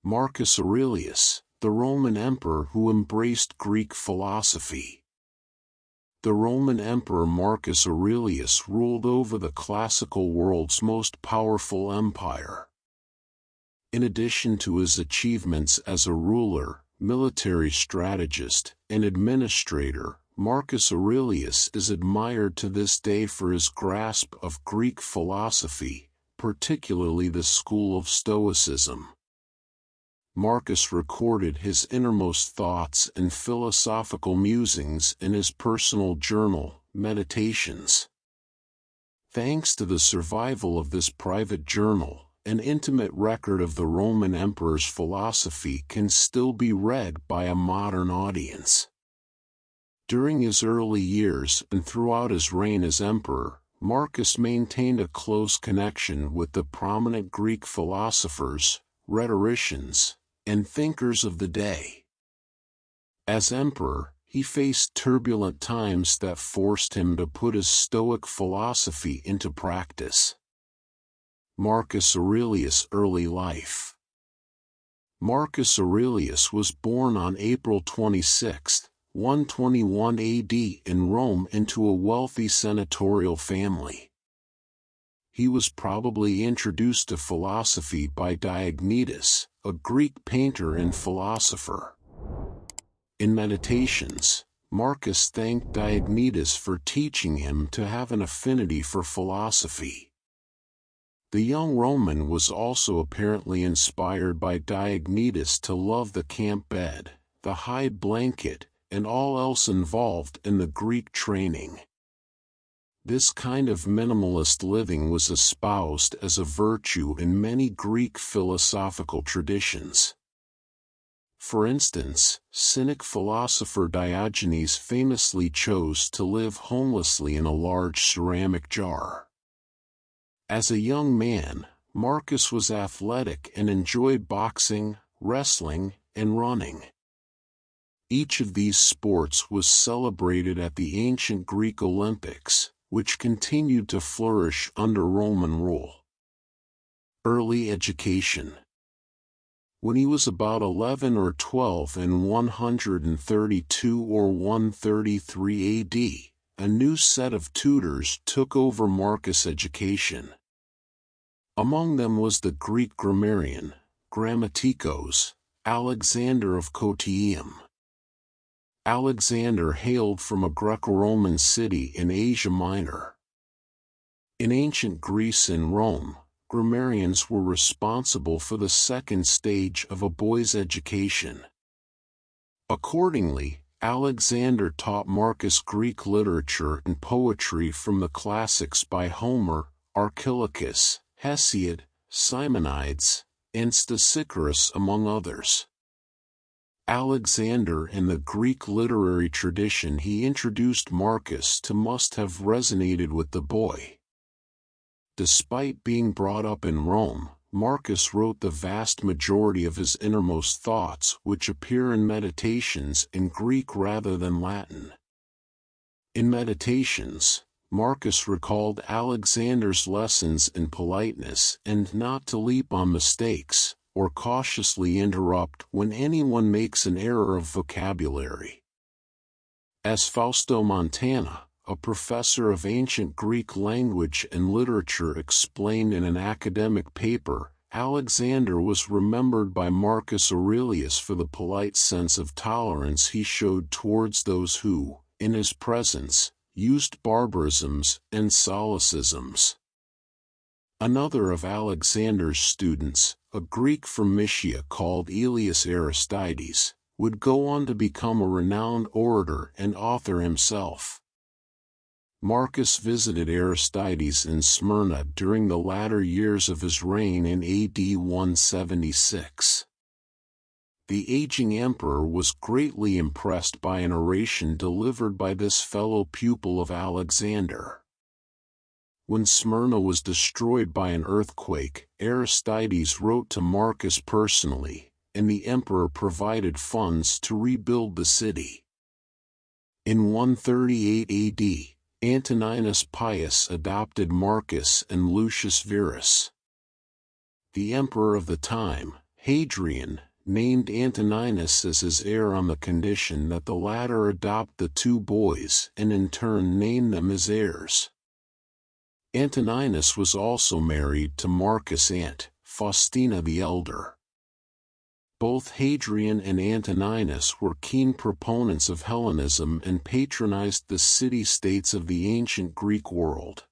Marcus Aurelius, the Roman emperor who embraced Greek philosophy. The Roman Emperor Marcus Aurelius ruled over the classical world's most powerful empire. In addition to his achievements as a ruler, military strategist, and administrator, Marcus Aurelius is admired to this day for his grasp of Greek philosophy, particularly the school of Stoicism. Marcus recorded his innermost thoughts and philosophical musings in his personal journal, Meditations. Thanks to the survival of this private journal, an intimate record of the Roman emperor's philosophy can still be read by a modern audience. During his early years and throughout his reign as emperor, Marcus maintained a close connection with the prominent Greek philosophers, rhetoricians, and thinkers of the day. As emperor, he faced turbulent times that forced him to put his Stoic philosophy into practice. Marcus Aurelius' early life. Marcus Aurelius was born on April 26, 121 AD in Rome into a wealthy senatorial family. He was probably introduced to philosophy by Diognetus, a Greek painter and philosopher. In Meditations, Marcus thanked Diognetus for teaching him to have an affinity for philosophy. The young Roman was also apparently inspired by Diognetus to love the camp bed, the high blanket, and all else involved in the Greek training. This kind of minimalist living was espoused as a virtue in many Greek philosophical traditions. For instance, Cynic philosopher Diogenes famously chose to live homelessly in a large ceramic jar. As a young man, Marcus was athletic and enjoyed boxing, wrestling, and running. Each of these sports was celebrated at the ancient Greek Olympics, which continued to flourish under Roman rule. Early education. When he was about 11 or 12 in 132 or 133 AD, a new set of tutors took over Marcus' education. Among them was the Greek grammarian, Grammatikos, Alexander of Kottayum. Alexander hailed from a Greco-Roman city in Asia Minor. In ancient Greece and Rome, grammarians were responsible for the second stage of a boy's education. Accordingly, Alexander taught Marcus Greek literature and poetry from the classics by Homer, Archilochus, Hesiod, Simonides, and Stesichorus among others. Alexander and the Greek literary tradition he introduced Marcus to must have resonated with the boy. Despite being brought up in Rome, Marcus wrote the vast majority of his innermost thoughts, which appear in Meditations, in Greek rather than Latin. In Meditations, Marcus recalled Alexander's lessons in politeness and not to leap on mistakes, or cautiously interrupt when anyone makes an error of vocabulary. As Fausto Montana, a professor of ancient Greek language and literature, explained in an academic paper, Alexander was remembered by Marcus Aurelius for the polite sense of tolerance he showed towards those who, in his presence, used barbarisms and solecisms. Another of Alexander's students, a Greek from Mysia called Aelius Aristides, would go on to become a renowned orator and author himself. Marcus visited Aristides in Smyrna during the latter years of his reign in AD 176. The aging emperor was greatly impressed by an oration delivered by this fellow pupil of Alexander. When Smyrna was destroyed by an earthquake, Aristides wrote to Marcus personally, and the emperor provided funds to rebuild the city. In 138 AD, Antoninus Pius adopted Marcus and Lucius Verus. The emperor of the time, Hadrian named Antoninus as his heir on the condition that the latter adopt the two boys and in turn name them his heirs. Antoninus was also married to Marcus' aunt, Faustina the Elder. Both Hadrian and Antoninus were keen proponents of Hellenism and patronized the city-states of the ancient Greek world.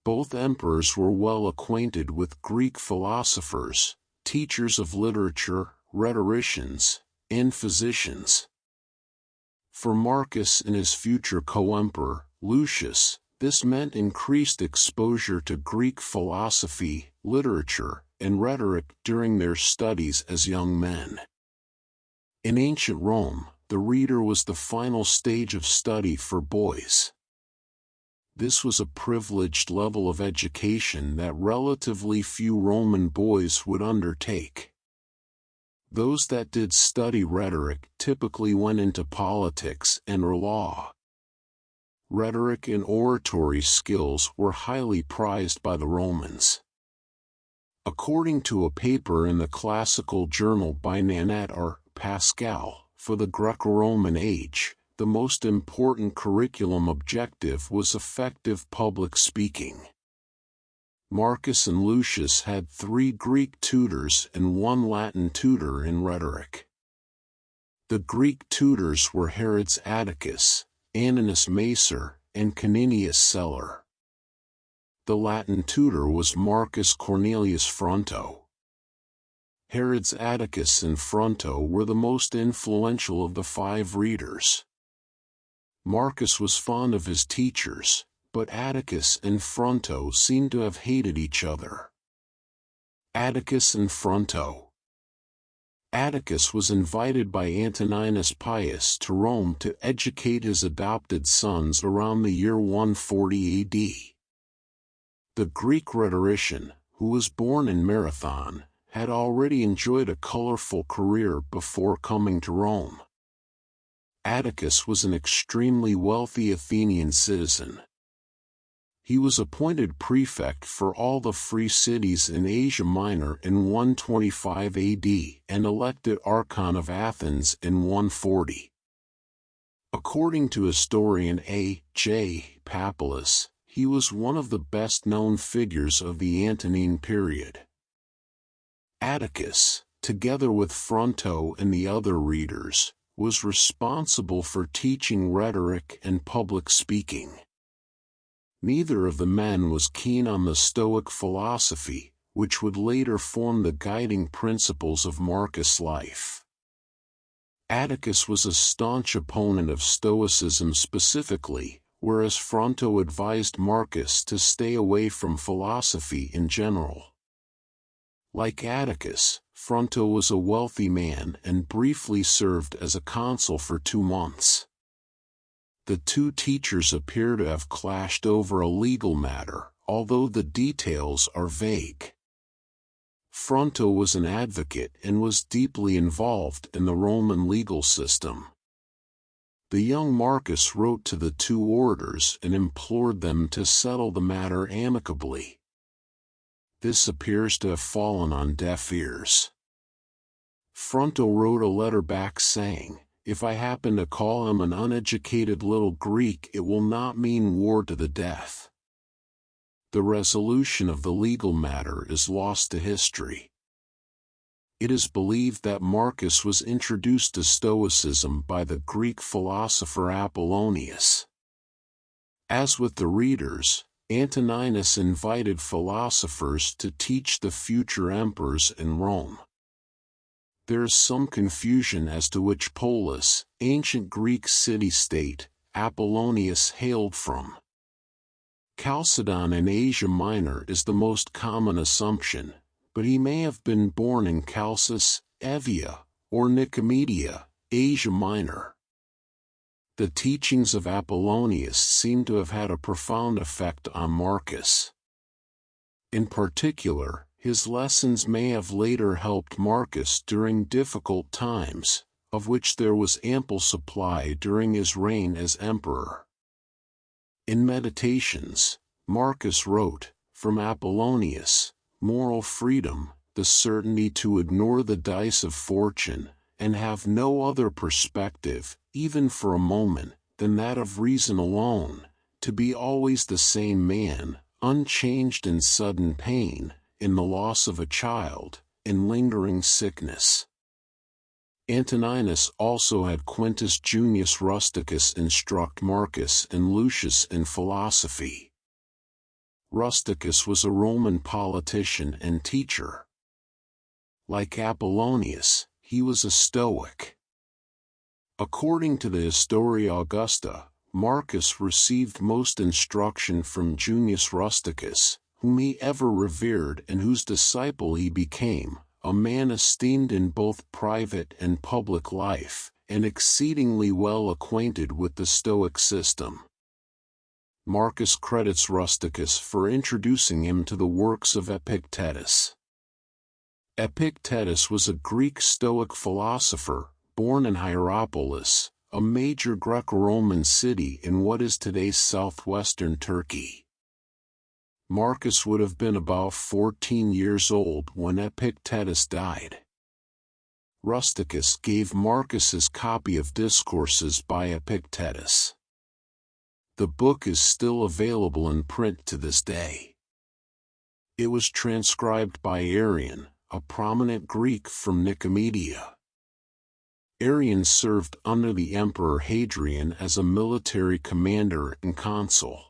Both emperors were well acquainted with Greek philosophers, teachers of literature, rhetoricians, and physicians. For Marcus and his future co-emperor, Lucius, this meant increased exposure to Greek philosophy, literature, and rhetoric during their studies as young men. In ancient Rome, the reader was the final stage of study for boys. This was a privileged level of education that relatively few Roman boys would undertake. Those that did study rhetoric typically went into politics and/or law. Rhetoric and oratory skills were highly prized by the Romans. According to a paper in the classical journal by Nanette or Pascal, for the Greco-Roman age, the most important curriculum objective was effective public speaking. Marcus and Lucius had 3 Greek tutors and 1 Latin tutor in rhetoric. The Greek tutors were Herod's Attakus, Anninus Macer, and Caninius Celer. The Latin tutor was Marcus Cornelius Fronto. Herod's Attakus and Fronto were the most influential of the 5 readers. Marcus was fond of his teachers, but Attakus and Fronto seem to have hated each other. Attakus and Fronto. Attakus was invited by Antoninus Pius to Rome to educate his adopted sons around the year 140 AD. The Greek rhetorician, who was born in Marathon, had already enjoyed a colorful career before coming to Rome. Attakus was an extremely wealthy Athenian citizen. He was appointed prefect for all the free cities in Asia Minor in 125 AD and elected Archon of Athens in 140. According to historian A. J. Pappalus, he was one of the best-known figures of the Antonine period. Attakus, together with Fronto and the other readers, was responsible for teaching rhetoric and public speaking. Neither of the men was keen on the Stoic philosophy, which would later form the guiding principles of Marcus' life. Attakus was a staunch opponent of Stoicism specifically, whereas Fronto advised Marcus to stay away from philosophy in general. Like Attakus, Fronto was a wealthy man and briefly served as a consul for 2 months. The two teachers appear to have clashed over a legal matter, although the details are vague. Fronto was an advocate and was deeply involved in the Roman legal system. The young Marcus wrote to the 2 orators and implored them to settle the matter amicably. This appears to have fallen on deaf ears. Fronto wrote a letter back saying, "If I happen to call him an uneducated little Greek, it will not mean war to the death." The resolution of the legal matter is lost to history. It is believed that Marcus was introduced to Stoicism by the Greek philosopher Apollonius. As with the readers, Antoninus invited philosophers to teach the future emperors in Rome. There is some confusion as to which polis, ancient Greek city-state, Apollonius hailed from. Chalcedon in Asia Minor is the most common assumption, but he may have been born in Chalcis, Evia, or Nicomedia, Asia Minor. The teachings of Apollonius seem to have had a profound effect on Marcus. In particular, his lessons may have later helped Marcus during difficult times, of which there was ample supply during his reign as emperor. In Meditations, Marcus wrote, "From Apollonius, moral freedom, the certainty to ignore the dice of fortune, and have no other perspective, even for a moment, than that of reason alone, to be always the same man, unchanged in sudden pain, in the loss of a child, in lingering sickness. Antoninus also had Quintus Junius Rusticus instruct Marcus and Lucius in philosophy. Rusticus was a Roman politician and teacher. Like Apollonius, he was a Stoic. According to the Historia Augusta, Marcus received most instruction from Junius Rusticus, whom he ever revered and whose disciple he became, a man esteemed in both private and public life, and exceedingly well acquainted with the Stoic system. Marcus credits Rusticus for introducing him to the works of Epictetus. Epictetus was a Greek Stoic philosopher, born in Hierapolis, a major Greco-Roman city in what is today's southwestern Turkey. Marcus would have been about 14 years old when Epictetus died. Rusticus gave Marcus his copy of Discourses by Epictetus. The book is still available in print to this day. It was transcribed by Arrian, a prominent Greek from Nicomedia. Arrian served under the Emperor Hadrian as a military commander and consul.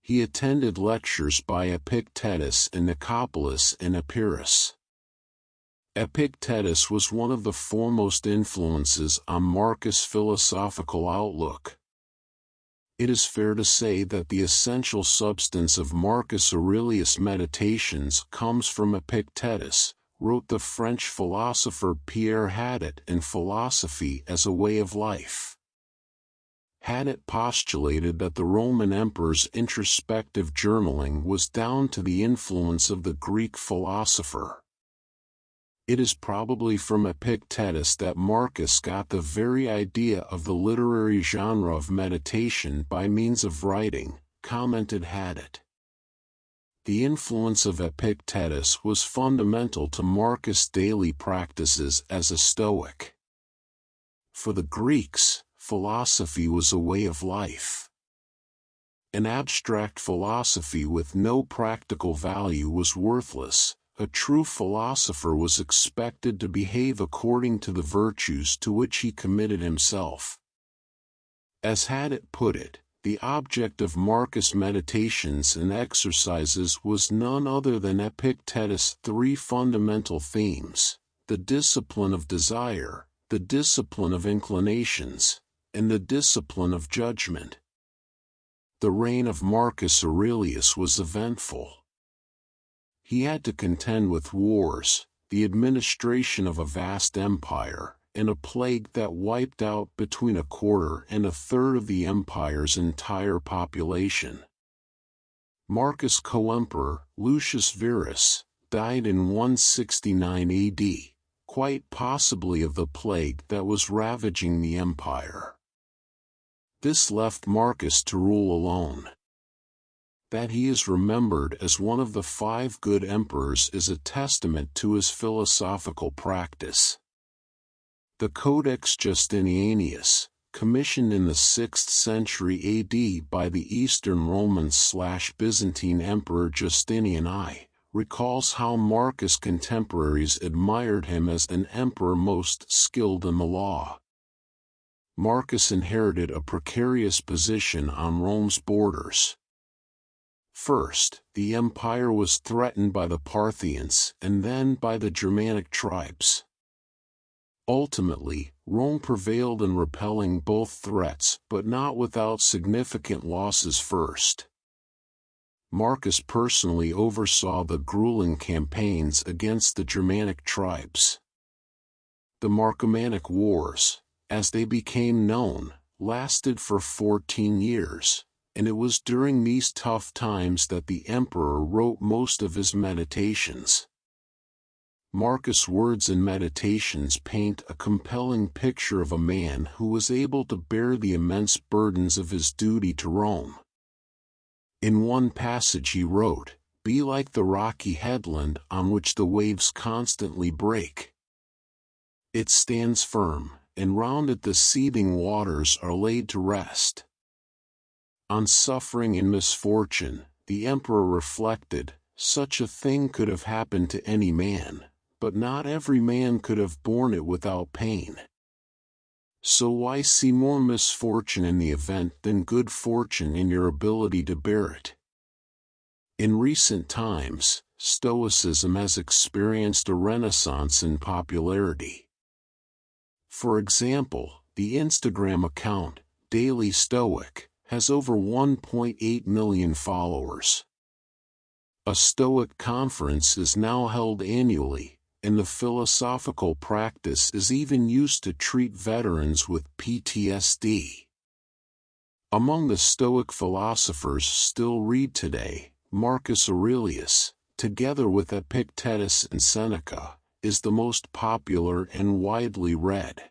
He attended lectures by Epictetus in Nicopolis and Epirus. Epictetus was one of the foremost influences on Marcus' philosophical outlook. It is fair to say that the essential substance of Marcus Aurelius' meditations comes from Epictetus, wrote the French philosopher Pierre Hadot in Philosophy as a Way of Life. Hadot postulated that the Roman emperor's introspective journaling was down to the influence of the Greek philosopher. It is probably from Epictetus that Marcus got the very idea of the literary genre of meditation by means of writing, commented Hadot. The influence of Epictetus was fundamental to Marcus' daily practices as a Stoic. For the Greeks, philosophy was a way of life. An abstract philosophy with no practical value was worthless. A true philosopher was expected to behave according to the virtues to which he committed himself. As Hadot put it, the object of Marcus' meditations and exercises was none other than Epictetus' three fundamental themes: the discipline of desire, the discipline of inclinations, and the discipline of judgment. The reign of Marcus Aurelius was eventful. He had to contend with wars, the administration of a vast empire, and a plague that wiped out between a quarter and a third of the empire's entire population. Marcus' co-emperor, Lucius Verus, died in 169 AD, quite possibly of the plague that was ravaging the empire. This left Marcus to rule alone. That he is remembered as one of the 5 good emperors is a testament to his philosophical practice. The Codex Justinianus, commissioned in the 6th century AD by the Eastern Roman/Byzantine Emperor Justinian I, recalls how Marcus' contemporaries admired him as an emperor most skilled in the law. Marcus inherited a precarious position on Rome's borders. First, the empire was threatened by the Parthians and then by the Germanic tribes. Ultimately, Rome prevailed in repelling both threats, but not without significant losses first. Marcus personally oversaw the grueling campaigns against the Germanic tribes. The Marcomannic Wars, as they became known, lasted for 14 years. And it was during these tough times that the emperor wrote most of his meditations. Marcus' words and meditations paint a compelling picture of a man who was able to bear the immense burdens of his duty to Rome. In one passage he wrote, be like the rocky headland on which the waves constantly break. It stands firm, and round it the seething waters are laid to rest. On suffering and misfortune, the emperor reflected, such a thing could have happened to any man, but not every man could have borne it without pain. So why see more misfortune in the event than good fortune in your ability to bear it? In recent times, Stoicism has experienced a renaissance in popularity. For example, the Instagram account, Daily Stoic, has over 1.8 million followers. A Stoic conference is now held annually, and the philosophical practice is even used to treat veterans with PTSD. Among the Stoic philosophers still read today, Marcus Aurelius, together with Epictetus and Seneca, is the most popular and widely read.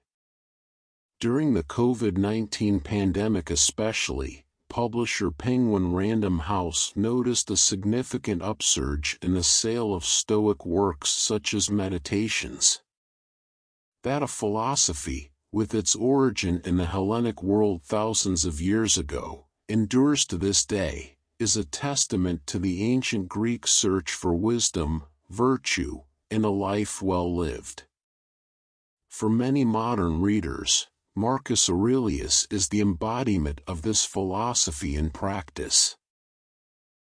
During the COVID-19 pandemic especially, publisher Penguin Random House noticed a significant upsurge in the sale of Stoic works such as Meditations. That a philosophy, with its origin in the Hellenic world thousands of years ago, endures to this day, is a testament to the ancient Greek search for wisdom, virtue, and a life well lived. For many modern readers, Marcus Aurelius is the embodiment of this philosophy in practice.